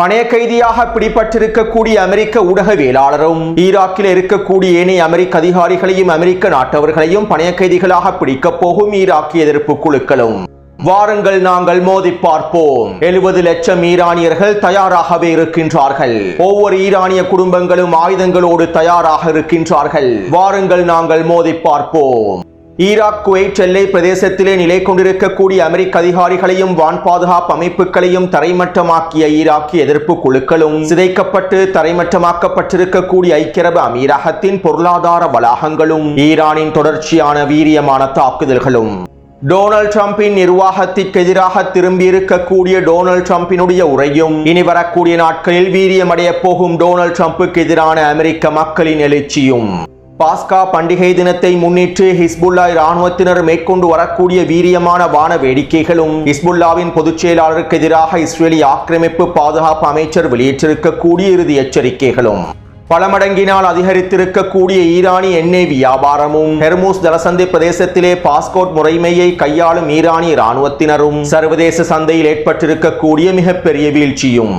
பணைய கைதியாக பிடிபட்டிருக்கக்கூடிய அமெரிக்க ஊடகவியலாளரும் ஈராக்கில் இருக்கக்கூடிய ஏனைய அமெரிக்க அதிகாரிகளையும் அமெரிக்க நாட்டவர்களையும் பணைய கைதிகளாக பிடிக்கப் போகும் ஈராக்கிய எதிர்ப்பு குழுக்களும். வாருங்கள் நாங்கள் மோதி பார்ப்போம். 70 லட்சம் ஈரானியர்கள் தயாராகவே இருக்கின்றார்கள். ஒவ்வொரு ஈரானிய குடும்பங்களும் ஆயுதங்களோடு தயாராக இருக்கின்றார்கள். வாருங்கள் நாங்கள் மோதி பார்ப்போம். ஈராக் குவைத் எல்லை பிரதேசத்திலே நிலை கொண்டிருக்கக்கூடிய அமெரிக்க அதிகாரிகளையும் வான் பாதுகாப்பு அமைப்புகளையும் தரைமட்டமாக்கிய ஈராக்கிய எதிர்ப்பு குழுக்களும் சிதைக்கப்பட்டு தரைமட்டமாக்கப்பட்டிருக்கக்கூடிய ஐக்கிய அரபு அமீரகத்தின் பொருளாதார வளாகங்களும் ஈரானின் தொடர்ச்சியான வீரியமான தாக்குதல்களும். டொனால்ட் ட்ரம்பின் நிர்வாகத்திற்கு எதிராக திரும்பியிருக்கக்கூடிய டொனால்ட் ட்ரம்பினுடைய உரையும் இனி வரக்கூடிய நாட்களில் வீரியமடைய போகும் டொனால்ட் ட்ரம்புக்கு எதிரான அமெரிக்க மக்களின் எழுச்சியும். பாஸ்கா பண்டிகை தினத்தை முன்னிட்டு ஹிஸ்புல்லா இராணுவத்தினர் மேற்கொண்டு வரக்கூடிய வீரியமான வான வேடிக்கைகளும் ஹிஸ்புல்லாவின் பொதுச் செயலாளருக்கு எதிராக இஸ்ரேலி ஆக்கிரமிப்பு பாதுகாப்பு அமைச்சர் வெளியிட்டிருக்கக்கூடிய இறுதி எச்சரிக்கைகளும். பல மடங்கினால் அதிகரித்திருக்கக்கூடிய ஈரானி எண்ணெய் வியாபாரமும் ஹெர்மூஸ் ஜலசந்தி பிரதேசத்திலே பாஸ்போர்ட் முறைமையை கையாளும் ஈரானிய இராணுவத்தினரும் சர்வதேச சந்தையில் ஏற்பட்டிருக்கக்கூடிய மிகப்பெரிய வீழ்ச்சியும்.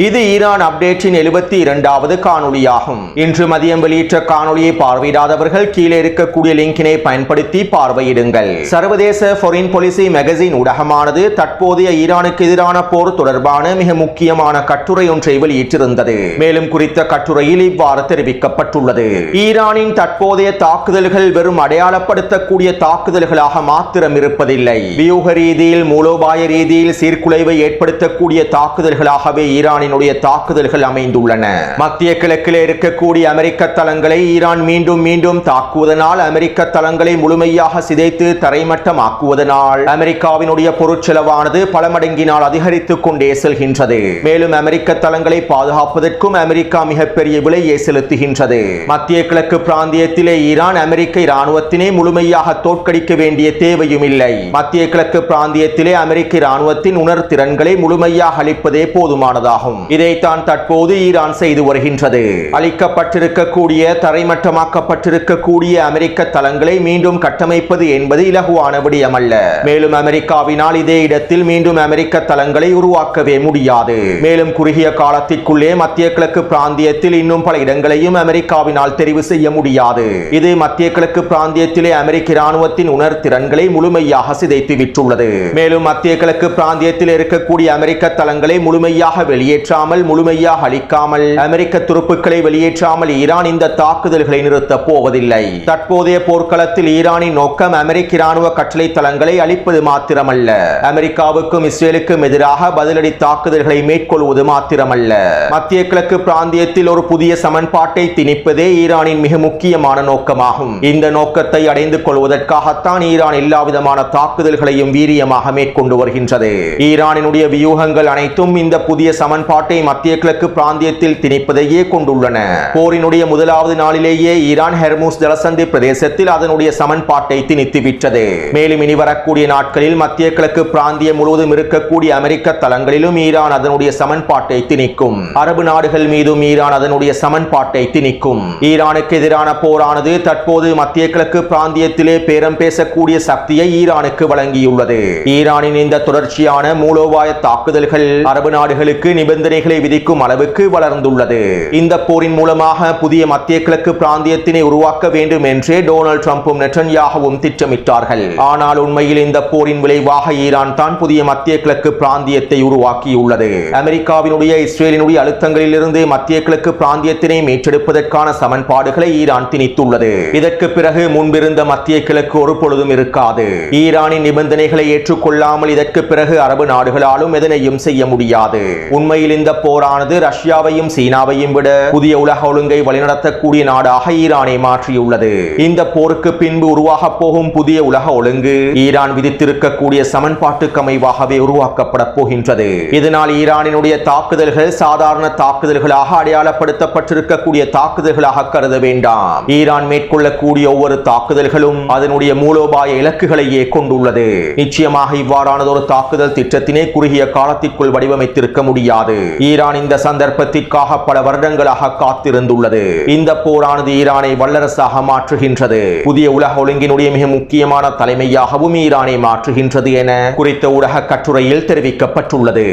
இது ஈரான் அப்டேட்டின் 72வது காணொளியாகும். இன்று மதியம் வெளியிட்ட காணொளியை பார்வையிடாதவர்கள் கீழே இருக்கக்கூடிய லிங்கினை பயன்படுத்தி பார்வையிடுங்கள். சர்வதேச ஃபாரின் பாலிசி மேகசின் ஊடகமானது தற்போதைய ஈரானுக்கு எதிரான போர் தொடர்பான மிக முக்கியமான கட்டுரை ஒன்றை வெளியிட்டிருந்தது. மேலும் குறித்த கட்டுரையில் இவ்வாறு தெரிவிக்கப்பட்டுள்ளது. ஈரானின் தற்போதைய தாக்குதல்கள் வெறும் அடையாளப்படுத்தக்கூடிய தாக்குதல்களாக மாத்திரம் இருப்பதில்லை. வியூக ரீதியில் மூலோபாய ரீதியில் சீர்குலைவை ஏற்படுத்தக்கூடிய தாக்குதல்களாகவே ஈரான் தாக்குதல்கள் அமைந்துள்ளன. மத்திய கிழக்கில் இருக்கக்கூடிய அமெரிக்க தளங்களை ஈரான் மீண்டும் மீண்டும் தாக்குவதனால், அமெரிக்க தளங்களை முழுமையாக சிதைத்து தரைமட்டமாக்குவதனால் அமெரிக்காவினுடைய பொருட்செலவானது பல மடங்கினால் அதிகரித்துக் கொண்டே செல்கின்றது. மேலும் அமெரிக்க தளங்களை பாதுகாப்பதற்கும் அமெரிக்கா மிகப்பெரிய விலையை செலுத்துகின்றது. மத்திய கிழக்கு பிராந்தியத்திலே ஈரான் அமெரிக்க இராணுவத்தினை முழுமையாக தோற்கடிக்க வேண்டிய தேவையும் இல்லை. மத்திய கிழக்கு பிராந்தியத்திலே அமெரிக்க இராணுவத்தின் உணர்திறன்களை முழுமையாக அளிப்பதே போதுமானதாகும். இதைத்தான் தற்போது ஈரான் செய்து வருகின்றது. அளிக்கப்பட்டிருக்கக்கூடிய தரைமட்டமாக்கப்பட்டிருக்கக்கூடிய அமெரிக்க தளங்களை மீண்டும் கட்டமைப்பது என்பது இலகுவான விடயமல்ல. மேலும் அமெரிக்காவினால் இதே இடத்தில் மீண்டும் அமெரிக்க தளங்களை உருவாக்கவே முடியாது. மேலும் குறுகிய காலத்திற்குள்ளே மத்திய கிழக்கு பிராந்தியத்தில் இன்னும் பல இடங்களையும் அமெரிக்காவினால் தெரிவு செய்ய முடியாது. இது மத்திய கிழக்கு பிராந்தியத்திலே அமெரிக்க இராணுவத்தின் உணர்திறன்களை முழுமையாக சிதைத்து விட்டுள்ளது. மேலும் மத்திய கிழக்கு பிராந்தியத்தில் இருக்கக்கூடிய அமெரிக்க தளங்களை முழுமையாக வெளியேற்றாமல், முழுமையாக அளிக்காமல், அமெரிக்க துருப்புக்களை வெளியேற்றாமல் ஈரான் இந்த தாக்குதல்களை நிறுத்தப் போவதில்லை. தற்போதைய போர்க்களத்தில் ஈரானின் நோக்கம் அமெரிக்க இராணுவ கட்டளை தளங்களை அளிப்பது மாத்திரமல்ல, அமெரிக்காவுக்கும் இஸ்ரேலுக்கும் எதிராக பதிலடி தாக்குதல்களை மேற்கொள்வது மாத்திரமல்ல, மத்திய கிழக்கு பிராந்தியத்தில் ஒரு புதிய சமன்பாட்டை திணிப்பதே ஈரானின் மிக முக்கியமான நோக்கமாகும். இந்த நோக்கத்தை அடைந்து கொள்வதற்காகத்தான் ஈரான் எல்லாவிதமான தாக்குதல்களையும் வீரியமாக மேற்கொண்டு வருகின்றது. ஈரானினுடைய வியூகங்கள் அனைத்தும் இந்த புதிய சமன்பாட்டை மத்திய கிழக்கு பிராந்தியத்தில் திணிப்பதையே கொண்டுள்ளன. போரினுடைய முதலாவது நாளிலேயே ஈரான் ஹெர்மூஸ் ஜலசந்தி பிரதேசத்தில் அதனுடைய சமன்பாட்டை திணித்துவிட்டது. மேலும் இனி வரக்கூடிய நாட்களில் மத்திய கிழக்கு பிராந்தியம் முழுவதும் இருக்கக்கூடிய அமெரிக்க தளங்களிலும் ஈரான் அதனுடைய சமன்பாட்டை திணிக்கும். அரபு நாடுகள் மீதும் ஈரான் அதனுடைய சமன்பாட்டை திணிக்கும். ஈரானுக்கு எதிரான போரானது தற்போது மத்திய கிழக்கு பிராந்தியத்திலே பேரம் பேசக்கூடிய சக்தியை ஈரானுக்கு வழங்கியுள்ளது. ஈரானின் இந்த தொடர்ச்சியான மூலோபாய தாக்குதல்கள் அரபு நாடுகளுக்கு நிபந்தனைகளை விதிக்கும் அளவுக்கு வளர்ந்துள்ளது. இந்த போரின் மூலமாக புதிய மத்திய கிழக்கு பிராந்தியத்தினை உருவாக்க வேண்டும் என்றே டொனால்ட் ட்ரம்பும் நெட்டன்யாகுவும் திட்டமிட்டார்கள். ஆனால் உண்மையில் இந்த போரின் விளைவாக ஈரான் தான் புதிய மத்திய கிழக்கு பிராந்தியத்தை உருவாக்கியுள்ளது. அமெரிக்காவினுடைய இஸ்ரேலினுடைய அழுத்தங்களிலிருந்து மத்திய கிழக்கு பிராந்தியத்தினை மீட்டெடுப்பதற்கான சமன்பாடுகளை ஈரான் திணித்துள்ளது. இதற்கு பிறகு முன்பிருந்த மத்திய கிழக்கு ஒரு பொழுதும் இருக்காது. ஈரானின் நிபந்தனைகளை ஏற்றுக்கொள்ளாமல் இதற்கு பிறகு அரபு நாடுகளாலும் எதனையும் செய்ய முடியாது. உண்மையில் இந்த போரானது ரஷ்யாவையும் சீனாவையும் விட புதிய உலக ஒழுங்கை வழிநடத்தக்கூடிய நாடாக ஈரானை மாற்றியுள்ளது. இந்த போருக்கு பின்பு உருவாக போகும் புதிய உலக ஒழுங்கு ஈரான் விதித்திருக்கக்கூடிய சமன்பாட்டுக்கு அமைவாகவே உருவாக்கப்பட போகின்றது. இதனால் ஈரானினுடைய தாக்குதல்கள் சாதாரண தாக்குதல்களாக அடையாளப்படுத்தப்பட்டிருக்கக்கூடிய தாக்குதல்களாக கருத வேண்டாம். ஈரான் மேற்கொள்ளக்கூடிய ஒவ்வொரு தாக்குதல்களும் அதனுடைய மூலோபாய இலக்குகளையே கொண்டுள்ளது. நிச்சயமாக இவ்வாறானதொரு தாக்குதல் திட்டத்தினை குறுகிய காலத்திற்குள் வடிவமைத்திருக்க முடியாது. ஈரான் இந்த சந்தர்ப்பத்திற்காக பல வருடங்களாக காத்திருந்துள்ளது. இந்த போரானது ஈரானை வல்லரசாக மாற்றுகின்றது, புதிய உலக ஒழுங்கினுடைய மிக முக்கியமான தலைமையாகவும் ஈரானை மாற்றுகின்றது என குறித்த ஊடக கட்டுரையில் தெரிவிக்கப்பட்டுள்ளது.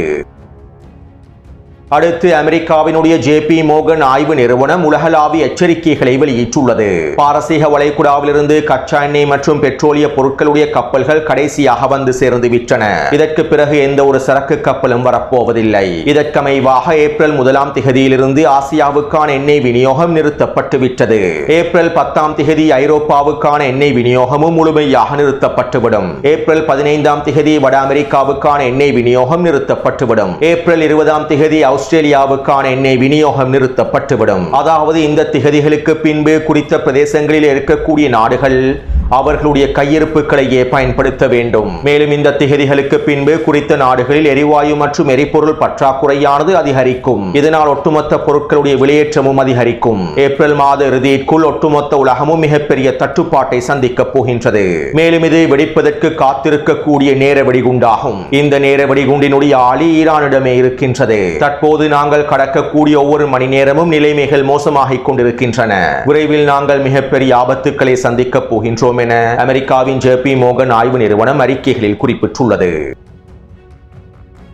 அடுத்து அமெரிக்காவினுடைய JP மோர்கன் ஆய்வு நிறுவனம் உலகளாவிய எச்சரிக்கைகளை வெளியிட்டுள்ளது. பாரசீக வளைகுடாவிலிருந்து கச்சா எண்ணெய் மற்றும் பெட்ரோலிய பொருட்களுடைய கப்பல்கள் கடைசியாக வந்து சேர்ந்து விட்டன. இதற்கு பிறகு எந்த ஒரு சரக்கு கப்பலும் வரப்போவதில்லை. இதற்கமைவாக ஏப்ரல் 1ஆம் திகதியிலிருந்து ஆசியாவுக்கான எண்ணெய் விநியோகம் நிறுத்தப்பட்டு விட்டது. ஏப்ரல் 10ஆம் திகதி ஐரோப்பாவுக்கான எண்ணெய் விநியோகமும் முழுமையாக நிறுத்தப்பட்டுவிடும். ஏப்ரல் 15ஆம் திகதி வட அமெரிக்காவுக்கான எண்ணெய் விநியோகம் நிறுத்தப்பட்டுவிடும். ஏப்ரல் 20ஆம் திகதி ஆஸ்திரேலியாவுக்கான எண்ணெய் விநியோகம் நிறுத்தப்பட்டுவிடும். அதாவது இந்த திகதிகளுக்கு பின்பு குறித்த பிரதேசங்களில் இருக்கக்கூடிய நாடுகள் அவர்களுடைய கையிருப்புகளையே பயன்படுத்த வேண்டும். மேலும் இந்த திகதிகளுக்கு பின்பு குறித்த நாடுகளில் எரிவாயு மற்றும் எரிபொருள் பற்றாக்குறையானது அதிகரிக்கும். இதனால் ஒட்டுமொத்த பொருட்களுடைய விலையேற்றமும் அதிகரிக்கும். ஏப்ரல் மாத இறுதிக்குள் ஒட்டுமொத்த உலகமும் மிகப்பெரிய தட்டுப்பாட்டை சந்திக்கப் போகின்றது. மேலும் இது வெடிப்பதற்கு காத்திருக்கக்கூடிய நேர வெடிகுண்டாகும். இந்த நேர வெடிகுண்டினுடைய ஆளி ஈரானிடமே இருக்கின்றது. தற்போது நாங்கள் கடக்கக்கூடிய ஒவ்வொரு மணி நேரமும் நிலைமைகள் மோசமாகிக் கொண்டிருக்கின்றன. விரைவில் நாங்கள் மிகப்பெரிய ஆபத்துக்களை சந்திக்கப் போகின்றோம் என அமெரிக்காவின் JP மோர்கன் ஆய்வு நிறுவனம் அறிக்கைகளில் குறிப்பிட்டுள்ளது.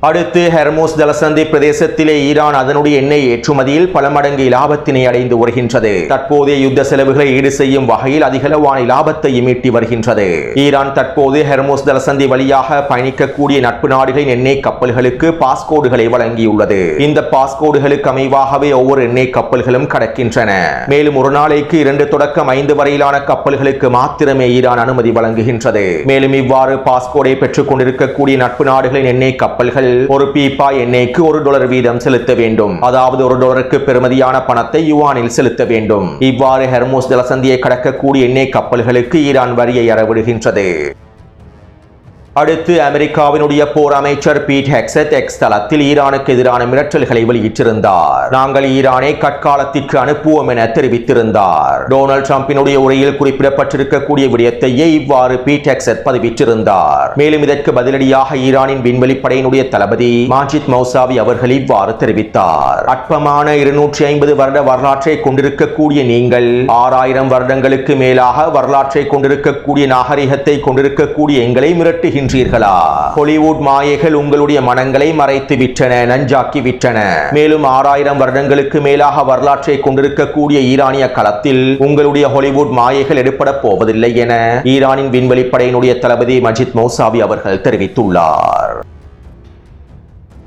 அடுத்து ஹெர்மோஸ் ஜலசந்தி பிரதேசத்திலே ஈரான் அதனுடைய எண்ணெய் ஏற்றுமதியில் பல மடங்கு லாபத்தினை அடைந்து வருகின்றது. தற்போதைய யுத்த செலவுகளை ஈடு செய்யும் வகையில் அதிகளவான லாபத்தை ஈட்டி வருகின்றது. ஈரான் தற்போது ஹெர்மோஸ் ஜலசந்தி வழியாக பயணிக்கக்கூடிய நட்பு நாடுகளின் எண்ணெய் கப்பல்களுக்கு பாஸ்கோடுகளை வழங்கியுள்ளது. இந்த பாஸ்கோடுகளுக்கு அமைவாகவே ஒவ்வொரு எண்ணெய் கப்பல்களும் கடக்கின்றன. மேலும் ஒரு நாளைக்கு 2 தொடக்கம் 5 வரையிலான கப்பல்களுக்கு மாத்திரமே ஈரான் அனுமதி வழங்குகின்றது. மேலும் இவ்வாறு பாஸ்கோடை பெற்றுக் கொண்டிருக்கக்கூடிய நட்பு நாடுகளின் எண்ணெய் கப்பல்கள் ஒரு பீப்பா எண்ணெய்க்கு $1 வீதம் செலுத்த வேண்டும். அதாவது $1 பெறுமதியான பணத்தை யுவானில் செலுத்த வேண்டும். இவ்வாறு ஹெர்மோஸ் ஜலசந்தியை கடக்கக்கூடிய எண்ணெய் கப்பல்களுக்கு ஈரான் வரியை அறவிடுகின்றது. அடுத்து அமெரிக்காவினுடைய போர் அமைச்சர் பீட் ஹெக்ஸெட் எக்ஸ் தளத்தில் ஈரானுக்கு எதிரான மிரட்டல்களை வெளியிட்டிருந்தார். நாங்கள் ஈரானை கற்காலத்திற்கு அனுப்புவோம் என தெரிவித்திருந்தார். டொனால்ட் ட்ரம்பினுடைய உரையில் குறிப்பிடப்பட்டிருக்கக்கூடிய விடயத்தையே இவ்வாறு பீட் ஹெக்ஸெட் பதிவிட்டிருந்தார். மேலும் இதற்கு பதிலடியாக ஈரானின் விண்வெளிப்படையினுடைய தளபதி மாஜித் மௌசாவி அவர்கள் இவ்வாறு தெரிவித்தார். அற்பமான 250 வருட வரலாற்றை கொண்டிருக்கக்கூடிய நீங்கள் 6000 வருடங்களுக்கு மேலாக வரலாற்றை கொண்டிருக்கக்கூடிய நாகரிகத்தை கொண்டிருக்கக்கூடிய எங்களை மிரட்டுகின்ற ஹாலிவுட் மாயைகள் உங்களுடைய மனங்களை மறைத்து விட்டன, நஞ்சாக்கி விட்டன. மேலும் 6000 வருடங்களுக்கு மேலாக வரலாற்றை கொண்டிருக்கக்கூடிய ஈரானிய களத்தில் உங்களுடைய ஹாலிவுட் மாயைகள் எடுபட போவதில்லை என ஈரானின் விண்வெளிப்படையினுடைய தளபதி மஜித் மௌசாவி அவர்கள் தெரிவித்துள்ளார்.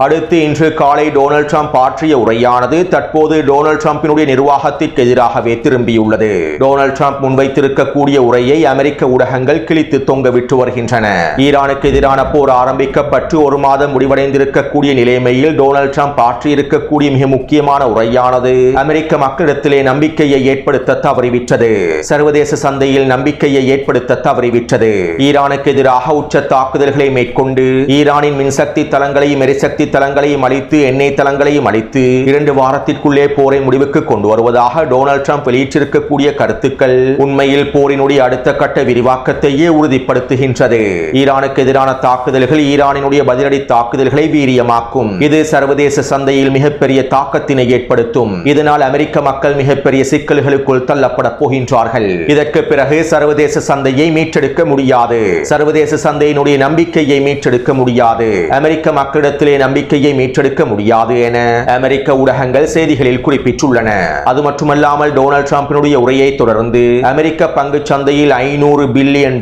அடுத்து இன்று காலை டொனால்ட் ட்ரம்ப் ஆற்றிய உரையானது தற்போது டொனால்ட் ட்ரம்பினுடைய நிர்வாகத்திற்கு எதிராகவே திரும்பியுள்ளது. டொனால்ட் ட்ரம்ப் முன்வைத்திருக்கக்கூடிய உரையை அமெரிக்க ஊடகங்கள் கிழித்து தொங்கவிட்டு வருகின்றன. ஈரானுக்கு எதிரான போர் ஆரம்பிக்கப்பட்டு 1 மாதம் முடிவடைந்திருக்கக்கூடிய நிலைமையில் டொனால்ட் ட்ரம்ப் ஆற்றியிருக்கக்கூடிய மிக முக்கியமான உரையானது அமெரிக்க மக்களிடத்திலே நம்பிக்கையை ஏற்படுத்த தவறிவிட்டது. சர்வதேச சந்தையில் நம்பிக்கையை ஏற்படுத்த தவறிவிட்டது. ஈரானுக்கு எதிராக உச்ச தாக்குதல்களை மேற்கொண்டு ஈரானின் மின்சக்தி தளங்களையும் எரிசக்தி தளங்களையும் அளித்து எண்ணெய் தளங்களையும் அளித்து 2 வாரத்திற்குள்ளே போரை முடிவுக்கு கொண்டு வருவதாக டொனால்ட் ட்ரம்ப் வெளியிட்டிருக்கக்கூடிய கருத்துக்கள் உண்மையில் போரினுடைய அடுத்த கட்ட விரிவாக்கத்தையே உறுதிப்படுத்துகின்றது. ஈரானுக்கு எதிரான தாக்குதல்கள் ஈரானினுடைய பதிலடி தாக்குதல்களை வீரியமாக்கும். இது சர்வதேச சந்தையில் மிகப்பெரிய தாக்கத்தினை ஏற்படுத்தும். இதனால் அமெரிக்க மக்கள் மிகப்பெரிய சிக்கல்களுக்குள் தள்ளப்பட போகின்றார்கள். இதற்கு பிறகு சர்வதேச சந்தையை மீட்டெடுக்க முடியாது. சர்வதேச சந்தையினுடைய நம்பிக்கையை மீட்டெடுக்க முடியாது. அமெரிக்க மக்களிடத்திலே நம்பிக்கையை மீட்டெடுக்க முடியாது என அமெரிக்க ஊடகங்கள் செய்திகளில் குறிப்பிட்டுள்ளன. அது மட்டுமல்லாமல் டொனால்ட் ட்ரம்பினுடைய உரையை தொடர்ந்து அமெரிக்க பங்கு சந்தையில் $500 பில்லியன்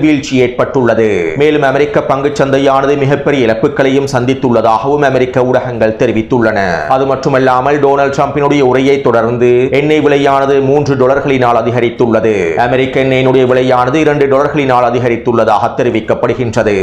வீழ்ச்சி ஏற்பட்டுள்ளது. மேலும் அமெரிக்க பங்கு சந்தையானது மிகப்பெரிய இழப்புகளையும் சந்தித்துள்ளதாகவும் அமெரிக்க ஊடகங்கள் தெரிவித்துள்ளன. அது மட்டுமல்லாமல் டொனால்ட் ட்ரம்பினுடைய உரையை தொடர்ந்து எண்ணெய் விலையானது $3 அதிகரித்துள்ளது. அமெரிக்க எண்ணெயினுடைய விலையானது $2 அதிகரித்துள்ளதாக தெரிவிக்கப்படுகின்றது.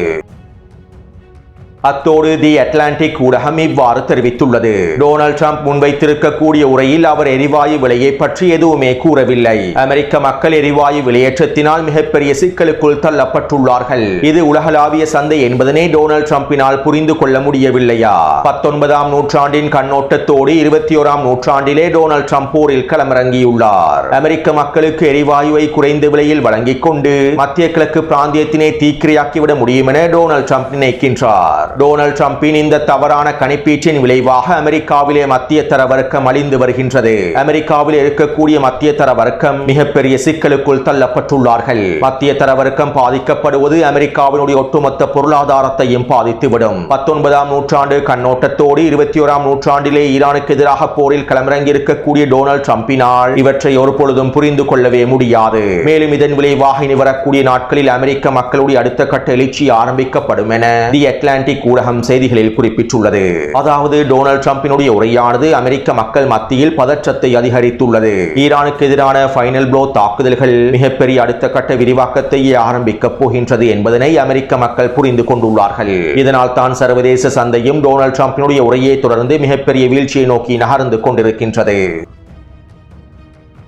அத்தோடு தி அட்லாண்டிக் ஊடகம் இவ்வாறு தெரிவித்துள்ளது. டொனால்ட் ட்ரம்ப் முன்வைத்திருக்கக்கூடிய உரையில் அவர் எரிவாயு விலையை பற்றி எதுவுமே கூறவில்லை. அமெரிக்க மக்கள் எரிவாயு விலையேற்றத்தினால் மிகப்பெரிய சிக்கலுக்குள் தள்ளப்பட்டுள்ளார்கள். இது உலகளாவிய சந்தை என்பதனை டொனால்ட் ட்ரம்பினால் புரிந்து கொள்ள முடியவில்லையா? 19ஆம் நூற்றாண்டின் கண்ணோட்டத்தோடு 21ஆம் நூற்றாண்டிலே டொனால்ட் ட்ரம்ப் போரில் களமிறங்கியுள்ளார். அமெரிக்க மக்களுக்கு எரிவாயுவை குறைந்த விலையில் வழங்கிக் கொண்டு மத்திய கிழக்கு பிராந்தியத்தினை தீக்கிரையாக்கிவிட முடியும் என டொனால்ட் ட்ரம்ப் நினைக்கின்றார். டொனால்ட் ட்ரம்பின் இந்த தவறான கணிப்பீட்டின் விளைவாக அமெரிக்காவிலே மத்திய தர வர்க்கம் அழிந்து வருகின்றது. அமெரிக்காவில் இருக்கக்கூடிய மத்திய தர வர்க்கம் மிகப்பெரிய சிக்கலுக்குள் தள்ளப்பட்டுள்ளார்கள். மத்திய தர வர்க்கம் பாதிக்கப்படுவது அமெரிக்காவினுடைய ஒட்டுமொத்த பொருளாதாரத்தையும் பாதித்துவிடும். 19ஆம் நூற்றாண்டு கண்ணோட்டத்தோடு 21ஆம் நூற்றாண்டிலே ஈரானுக்கு எதிராக போரில் களமிறங்கி இருக்கக்கூடிய டொனால்ட் ட்ரம்பினால் இவற்றை ஒரு பொழுதும் புரிந்து கொள்ளவே முடியாது. மேலும் இதன் விளைவாக இனி வரக்கூடிய நாட்களில் அமெரிக்க மக்களுடைய அடுத்த கட்ட எழுச்சி ஆரம்பிக்கப்படும் என தி அட்லாண்டிக் ஊடகம் செய்திகளில் குறிப்பிட்டுள்ளது. அதாவது டொனால்ட் ட்ரம்பினுடைய உரையானது அமெரிக்க மக்கள் மத்தியில் பதற்றத்தை அதிகரித்துள்ளது. ஈரானுக்கு எதிரான ஃபைனல் ப்ளோ தாக்குதல்கள் மிகப்பெரிய அடுத்த கட்ட விரிவாக்கத்தையே ஆரம்பிக்கப் போகின்றது என்பதனை அமெரிக்க மக்கள் புரிந்து கொண்டுள்ளார்கள். இதனால் தான் சர்வதேச சந்தையும் டொனால்ட் ட்ரம்பினுடைய உரையை தொடர்ந்து மிகப்பெரிய வீழ்ச்சியை நோக்கி நகர்ந்து கொண்டிருக்கின்றது.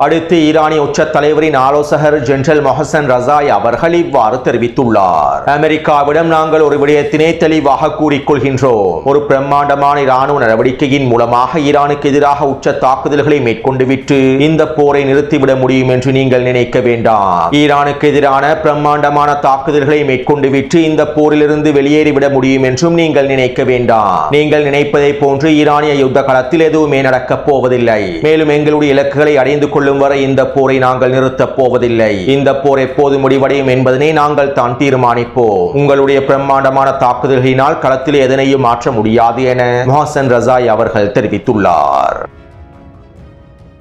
அடுத்து ஈரானிய உச்ச தலைவரின் ஆலோசகர் ஜெனரல் மொஹசன் ரசாய் அவர்கள் இவ்வாறு தெரிவித்துள்ளார். அமெரிக்காவிடம் நாங்கள் ஒரு விடயத்தினை தெளிவாக கூறிக்கொள்கின்றோம். ஒரு பிரம்மாண்டமான இராணுவ நடவடிக்கையின் மூலமாக ஈரானுக்கு எதிராக உச்ச தாக்குதல்களை மேற்கொண்டு விட்டு இந்த போரை நிறுத்திவிட முடியும் என்று நீங்கள் நினைக்க வேண்டாம். ஈரானுக்கு எதிரான பிரம்மாண்டமான தாக்குதல்களை மேற்கொண்டு விட்டு இந்த போரிலிருந்து வெளியேறிவிட முடியும் என்றும் நீங்கள் நினைக்க வேண்டாம். நீங்கள் நினைப்பதை போன்று ஈரானிய யுத்த களத்தில் எதுவுமே நடக்கப் போவதில்லை. மேலும் எங்களுடைய இலக்குகளை அடைந்து கொள்ளும் வரை இந்த போரை நாங்கள் நிறுத்தப் போவதில்லை. இந்த போர் எப்போது முடிவடையும் என்பதனை நாங்கள் தான் தீர்மானிப்போம். உங்களுடைய பிரம்மாண்டமான தாக்குதல்களினால் களத்தில் எதனையும் மாற்ற முடியாது என மொஹசன் ரசாய் அவர்கள் தெரிவித்துள்ளார்.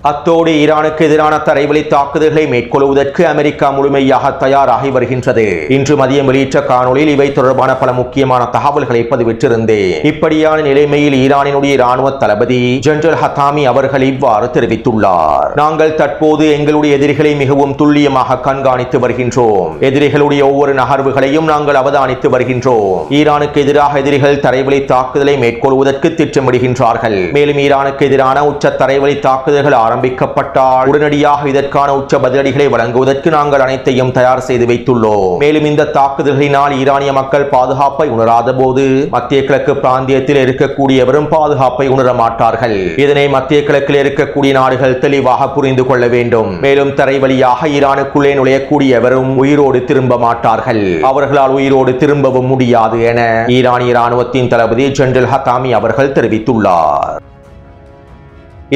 அத்தோடு ஈரானுக்கு எதிரான தரைவழி தாக்குதல்களை மேற்கொள்வதற்கு அமெரிக்கா முழுமையாக தயாராகி வருகின்றது. இன்று மதியம் வெளியிட்ட காணொலியில் இவை தொடர்பான பல முக்கியமான தகவல்களை பதிவிட்டிருந்தேன். இப்படியான நிலைமையில் ஈரானினுடைய இராணுவ தளபதி ஜெனரல் ஹத்தாமி அவர்கள் இவ்வாறு தெரிவித்துள்ளார். நாங்கள் தற்போது எங்களுடைய எதிரிகளை மிகவும் துல்லியமாக கண்காணித்து வருகின்றோம். எதிரிகளுடைய ஒவ்வொரு நகர்வுகளையும் நாங்கள் அவதானித்து வருகின்றோம். ஈரானுக்கு எதிராக எதிரிகள் தரைவழி தாக்குதலை மேற்கொள்வதற்கு திட்டமிடுகின்றார்கள். மேலும் ஈரானுக்கு எதிரான உச்ச தரைவழி தாக்குதல்கள் ஆரம்பிக்கப்பட்டால் உடனடியாக இதற்கான உச்ச பதிலடிகளை வழங்குவதற்கு நாங்கள் அனைத்தையும் தயார் செய்து வைத்துள்ளோம். மேலும் இந்த தாக்குதல்களினால் ஈரானிய மக்கள் பாதுகாப்பை உணராத போது மத்திய கிழக்கு பிராந்தியத்தில் இருக்கக்கூடியவரும் பாதுகாப்பை உணர மாட்டார்கள். இதனை மத்திய கிழக்கில் இருக்கக்கூடிய நாடுகள் தெளிவாக புரிந்து கொள்ள வேண்டும். மேலும் தரை வழியாக ஈரானுக்குள்ளே நுழையக்கூடியவரும் உயிரோடு திரும்ப மாட்டார்கள். அவர்களால் உயிரோடு திரும்பவும் முடியாது என ஈரானிய இராணுவத்தின் தளபதி ஜெனரல் ஹத்தாமி அவர்கள் தெரிவித்துள்ளார்.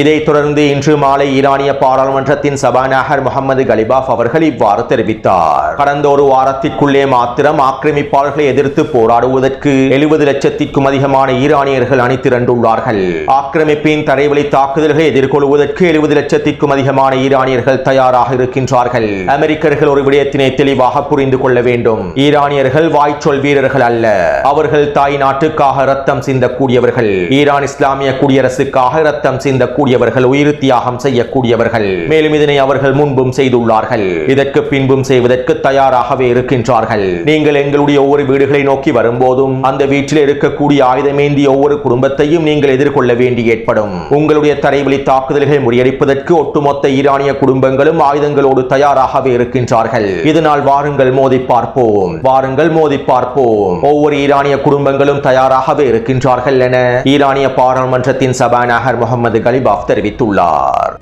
இதைத் தொடர்ந்து இன்று மாலை ஈரானிய பாராளுமன்றத்தின் சபாநாயகர் முகமது கலிபாஃப் அவர்கள் இவ்வாறு தெரிவித்தார். கடந்த ஒரு வாரத்திற்குள்ளே மாத்திரம் ஆக்கிரமிப்பாளர்களை எதிர்த்து போராடுவதற்கு 70 லட்சத்திற்கும் அதிகமான ஈரானியர்கள் அணிதிரண்டுள்ளார்கள். ஆக்கிரமிப்பின் தரைவழி தாக்குதல்களை எதிர்கொள்வதற்கு 70 லட்சத்திற்கும் அதிகமான ஈரானியர்கள் தயாராக இருக்கின்றார்கள். அமெரிக்கர்கள் ஒரு விடயத்தினை தெளிவாக புரிந்து கொள்ள வேண்டும். ஈரானியர்கள் வாய்ச்சொல் வீரர்கள் அல்ல. அவர்கள் தாய் நாட்டுக்காக ரத்தம் சிந்தக்கூடியவர்கள். ஈரான் இஸ்லாமிய குடியரசுக்காக ரத்தம் சிந்தக்கூடிய உயிர் தியாகம் செய்யக்கூடியவர்கள். மேலும் இதனை அவர்கள் முன்பும் செய்துள்ளார்கள். இதற்கு பின்பும் செய்வதற்கு தயாராகவே இருக்கின்றார்கள். நீங்கள் எங்களுடைய ஒவ்வொரு வீடுகளை நோக்கி வரும்போதும் அந்த வீட்டில் இருக்கக்கூடிய ஆயுதமேந்திய ஒவ்வொரு குடும்பத்தையும் நீங்கள் எதிர்கொள்ள வேண்டி ஏற்படும். உங்களுடைய தரைவழி தாக்குதல்களை முறியடிப்பதற்கு ஒட்டுமொத்த ஈரானிய குடும்பங்களும் ஆயுதங்களோடு தயாராகவே இருக்கின்றார்கள். இதனால் வாருங்கள் மோதி பார்ப்போம், வாருங்கள் மோதி பார்ப்போம். ஒவ்வொரு ஈரானிய குடும்பங்களும் தயாராகவே இருக்கின்றார்கள் என ஈரானிய பாராளுமன்றத்தின் சபாநாயகர் முகமது கலிபாஃப் தெரிவித்துள்ளார்.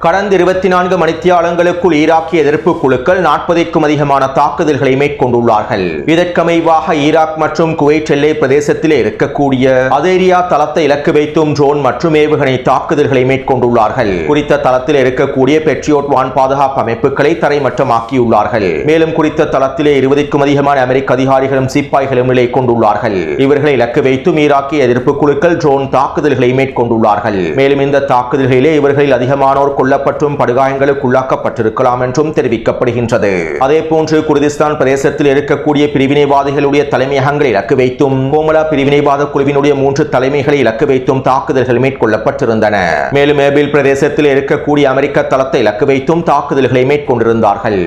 கடந்த 24 மணித்தியாலங்களுக்குள் ஈராக்கிய எதிர்ப்பு குழுக்கள் 40க்கும் அதிகமான தாக்குதல்களை மேற்கொண்டுள்ளார்கள். இதற்கமைவாக ஈராக் மற்றும் குவைத் எல்லை பிரதேசத்திலே இருக்கக்கூடிய அதேரியா தளத்தை இலக்கு வைத்தும் ட்ரோன் மற்றும் ஏவுகணை தாக்குதல்களை மேற்கொண்டுள்ளார்கள். குறித்த தளத்தில் இருக்கக்கூடிய பெட்ரியோட் வான் பாதுகாப்பு அமைப்புகளை தரைமட்டமாக்கியுள்ளார்கள். மேலும் குறித்த தளத்திலே 20க்கும் அதிகமான அமெரிக்க அதிகாரிகளும் சிப்பாய்களும் நிலை கொண்டுள்ளார்கள். இவர்களை இலக்கு வைத்தும் ஈராக்கிய எதிர்ப்பு குழுக்கள் ட்ரோன் தாக்குதல்களை மேற்கொண்டுள்ளார்கள். மேலும் இந்த தாக்குதல்களிலே இவர்களில் அதிகமானோர் கொல்லப்பட்டும் படுகாயங்களுக்கு உள்ளாக்கப்பட்டிருக்கலாம் என்றும் தெரிவிக்கப்படுகின்றது. அதே போன்று குர்திஸ்தான் பிரதேசத்தில் இருக்கக்கூடிய பிரிவினைவாதிகளுடைய தலைமையகங்களை இலக்கு வைத்தும் கோமலா பிரிவினைவாத குழுவினுடைய 3 தலைமைகளை இலக்கு வைத்தும் தாக்குதல்கள் மேற்கொள்ளப்பட்டிருந்தன. மேலும் ஏபில் பிரதேசத்தில் இருக்கக்கூடிய அமெரிக்க தளத்தை இலக்கு வைத்தும் தாக்குதல்களை மேற்கொண்டிருந்தார்கள்.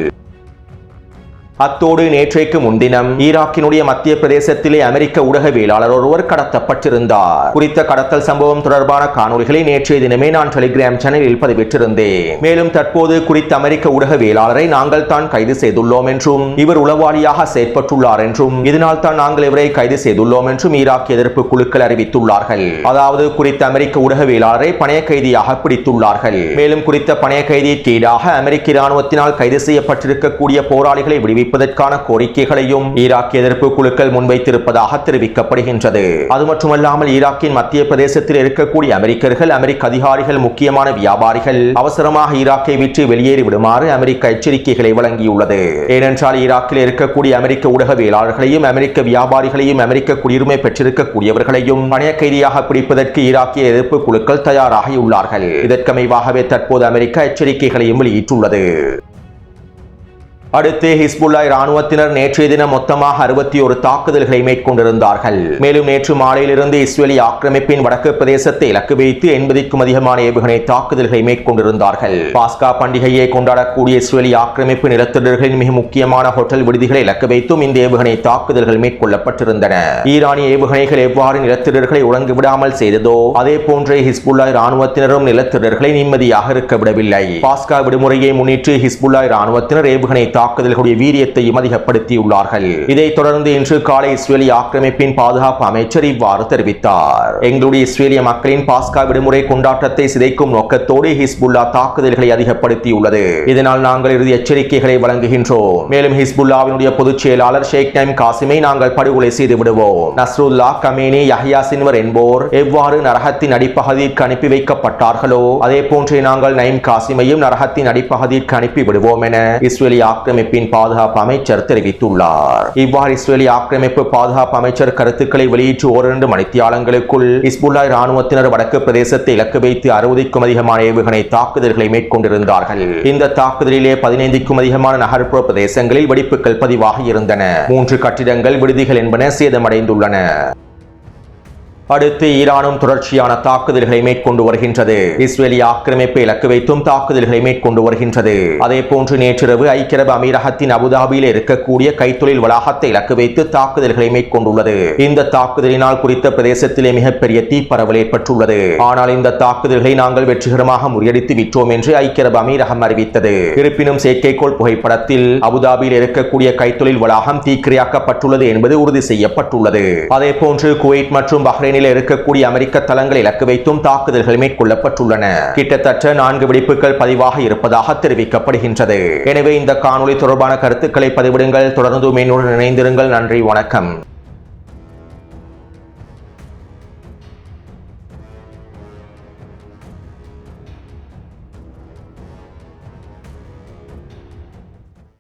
அத்தோடு நேற்றைக்கு முன்தினம் ஈராக்கினுடைய மத்திய பிரதேசத்திலே அமெரிக்க ஊடகவியலாளர் ஒருவர் கடத்தப்பட்டிருந்தார். குறித்த கடத்தல் சம்பவம் தொடர்பான காணொலிகளை நேற்றைய தினமே நான் டெலிகிராம் சேனலில் பதிவிட்டிருந்தேன். மேலும் தற்போது குறித்த அமெரிக்க ஊடகவியலாளரை நாங்கள் தான் கைது செய்துள்ளோம் என்றும் இவர் உளவாளியாக செயற்பட்டுள்ளார் என்றும் இதனால் தான் நாங்கள் இவரை கைது செய்துள்ளோம் என்றும் ஈராக் எதிர்ப்பு குழுக்கள் அறிவித்துள்ளார்கள். அதாவது குறித்த அமெரிக்க ஊடகவியலாளரை பணைய கைதியாக பிடித்துள்ளார்கள். மேலும் குறித்த பணைய கைதிக்கு ஈடாக அமெரிக்க இராணுவத்தினால் கைது செய்யப்பட்டிருக்கக்கூடிய போராளிகளை விடுவிப்பதற்கு விடுவிப்பதற்கான கோரிக்கைகளையும் ஈராக் எதிர்ப்பு குழுக்கள் முன்வைத்திருப்பதாக தெரிவிக்கப்படுகின்றது. அது மட்டுமல்லாமல் ஈராக்கின் மத்திய பிரதேசத்தில் இருக்கக்கூடிய அமெரிக்கர்கள், அமெரிக்க அதிகாரிகள், முக்கியமான வியாபாரிகள் அவசரமாக ஈராக்கை விட்டு வெளியேறி விடுமாறு அமெரிக்கா எச்சரிக்கைகளை வழங்கியுள்ளது. ஏனென்றால் ஈராக்கில் இருக்கக்கூடிய அமெரிக்க ஊடகவியலாளர்களையும், அமெரிக்க வியாபாரிகளையும், அமெரிக்க குடியுரிமை பெற்றிருக்கக்கூடியவர்களையும் பணைய கைதியாக பிடிப்பதற்கு ஈராக்கிய எதிர்ப்பு குழுக்கள் தயாராகியுள்ளார்கள். இதற்கமைவாகவே தற்போது அமெரிக்கா எச்சரிக்கைகளையும் வெளியிட்டுள்ளது. அடுத்து ஹிஸ்புல்லா இராணுவத்தினர் நேற்றைய தினம் மொத்தமாக 61 தாக்குதல்களை மேற்கொண்டிருந்தார்கள். மேலும் நேற்று மாலையிலிருந்து இஸ்ரேலி ஆக்கிரமிப்பின் வடக்கு பிரதேசத்தை இலக்கு வைத்து 80க்கும் அதிகமான ஏவுகணை தாக்குதல்களை மேற்கொண்டிருந்தார்கள். பாஸ்கா பண்டிகையை கொண்டாடக்கூடிய இஸ்ரேலி ஆக்கிரமிப்பு நிலத்தொடர்களின் மிக முக்கியமான ஹோட்டல் விடுதிகளை இலக்கு வைத்தும் இந்த ஏவுகணை தாக்குதல்கள் மேற்கொள்ளப்பட்டிருந்தன. ஈரானிய ஏவுகணைகள் எவ்வாறு நிலத்திடர்களை உறங்கு விடாமல் செய்ததோ அதே போன்றே ஹிஸ்புல்லா இராணுவத்தினரும் நிலத்திடர்களை நிம்மதியாக இருக்க விடவில்லை. பாஸ்கா விடுமுறையை முன்னிட்டு ஹிஸ்புல்லா இராணுவத்தினர் ஏவுகணை தாக்குதல்களுடைய வீரியத்தையும் அதிகப்படுத்தியுள்ளார்கள். இதைத் தொடர்ந்து இன்று காலை இஸ்ரேலிய ஆக்கிரமிப்பின் பாதுகாப்பு அமைச்சர் இவ்வாறு தெரிவித்தார். எங்களுடைய இஸ்ரேலிய மக்களின் பாஸ்கா விடுமுறை கொண்டாட்டத்தை சிதைக்கும் நோக்கத்தோடு ஹிஸ்புல்லா தாக்குதல்களை அதிகப்படுத்தியுள்ளது. இதனால் நாங்கள் இறுதி எச்சரிக்கைகளை வழங்குகின்றோம். மேலும் ஹிஸ்புல்லாவினுடைய பொதுச் செயலாளர் ஷேக் நைம் காசிமை நாங்கள் படுகொலை செய்து விடுவோம். நஸ்ருல்லா, கமேனி, யஹ்யா சின்வர் என்போர் எவ்வாறு நரகத்தின் அடிப்பகுதிக்கு அனுப்பி வைக்கப்பட்டார்களோ அதே போன்றே நாங்கள் நைம் காசிமையும் நரகத்தின் அடிப்பகுதிக்கு அனுப்பி விடுவோம் என இஸ்ரேலிய ஆக்கிரமிப்பின் பாதுகாப்பு அமைச்சர் தெரிவித்துள்ளார். இவ்வாறு இஸ்ரேலிய ஆக்கிரமிப்பு பாதுகாப்பு அமைச்சர் கருத்துக்களை வெளியிட்டு 1-2 மணித்தியாலங்களுக்குள் ஹிஸ்புல்லா இராணுவத்தினர் வடக்கு பிரதேசத்தை இலக்கு வைத்து 60க்கும் அதிகமான ஏவுகணை தாக்குதல்களை மேற்கொண்டிருந்தார்கள். இந்த தாக்குதலிலே 15க்கும் அதிகமான நகர்ப்புற பிரதேசங்களில் வெடிப்புகள் பதிவாகி இருந்தன. 3 கட்டிடங்கள், விடுதிகள் என்பன சேதமடைந்துள்ளன. அடுத்து ஈரானும் தொடர்ச்சியான தாக்குதல்களை மேற்கொண்டு வருகின்றது. இஸ்ரேலிய ஆக்கிரமிப்பை இலக்கு வைத்தும் தாக்குதல்களை மேற்கொண்டு வருகின்றது. அதே போன்று நேற்றிரவு ஐக்கிய அரபு அமீரகத்தின் அபுதாபியில் இருக்கக்கூடிய கைத்தொழில் வளாகத்தை இலக்கு வைத்து தாக்குதல்களை மேற்கொண்டுள்ளது. இந்த தாக்குதலினால் குறித்த பிரதேசத்திலே மிகப்பெரிய தீப்பரவல் ஏற்பட்டுள்ளது. ஆனால் இந்த தாக்குதல்களை நாங்கள் வெற்றிகரமாக முறியடித்து விட்டோம் என்று ஐக்கிய அரபு அமீரகம் அறிவித்தது. இருப்பினும் செயற்கைக்கோள் புகைப்படத்தில் அபுதாபியில் இருக்கக்கூடிய கைத்தொழில் வளாகம் தீக்கிரையாக்கப்பட்டுள்ளது என்பது உறுதி செய்யப்பட்டுள்ளது. அதே போன்று குவைத் மற்றும் பஹ்ரைன் இருக்கக்கூடிய அமெரிக்க தளங்களை இலக்கு வைத்தும் தாக்குதல்கள் மேற்கொள்ளப்பட்டுள்ளன. கிட்டத்தட்ட 4 வெடிப்புகள் பதிவாக இருப்பதாக தெரிவிக்கப்படுகின்றது. எனவே இந்த காணொளி தொடர்பான கருத்துக்களை பதிவிடுங்கள். தொடர்ந்து என்னுடன் இணைந்திருங்கள். நன்றி, வணக்கம்.